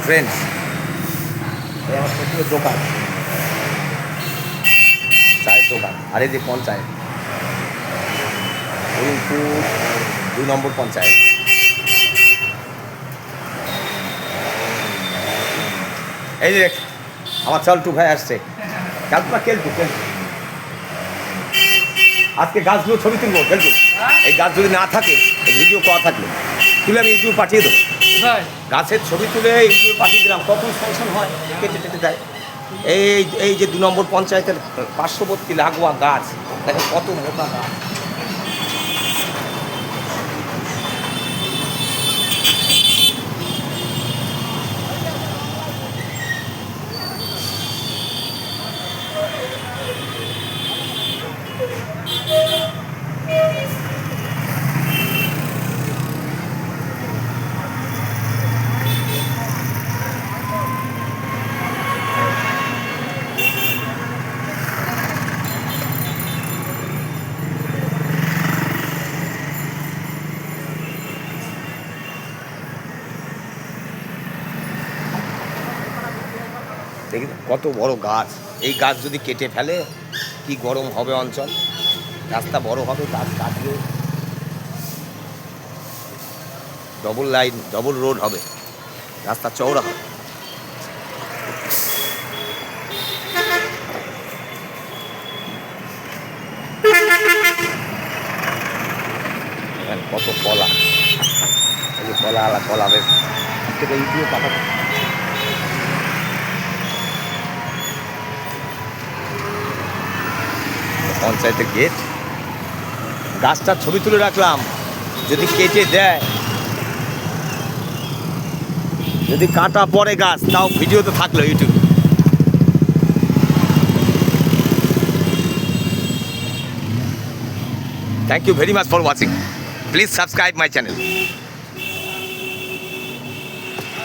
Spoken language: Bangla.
ফ্রেন্ডস, এই আমার শ্বশুরের দোকান, চায়ের দোকান। আর এই যে পঞ্চায়েত, হরিণপুর 2 নম্বর পঞ্চায়েত। এই যে আমার চলটু ভাই আসছে, খেলতু আজকে গাছগুলো ছবি তুলবো, খেলতু এই গাছ যদি না থাকে, এই ভিডিও করা থাকলে তুলে আমি ইউটিউব পাঠিয়ে দেবো। গাছের ছবি তুলে ইউটিউব পাঠিয়ে দিলাম, কখন ফাংশন হয় কেটে দেয়। এই যে 2 নম্বর পঞ্চায়েতের পার্শ্ববর্তী লাগোয়া গাছ, দেখেন কত মোটা গাছ। দেখি কত বড় গাছ, এই গাছ যদি কেটে ফেলে কি গরম হবে অঞ্চল। রাস্তা বড় হবে, গাছ কাটবে, ডবল লাইন, ডবল রোড হবে, রাস্তা চওড়া হবে। কত কলা, এই যে কলা বেশ থেকে ইউটিউবে পাঠাতে। পঞ্চায়েতের গেট, গাছটার ছবি তুলে রাখলাম, যদি কেটে দেয়, যদি কাটা পড়ে গাছ, তাও ভিডিও তো থাকলো ইউটিউবে। Thank you very much for watching. Please subscribe my channel.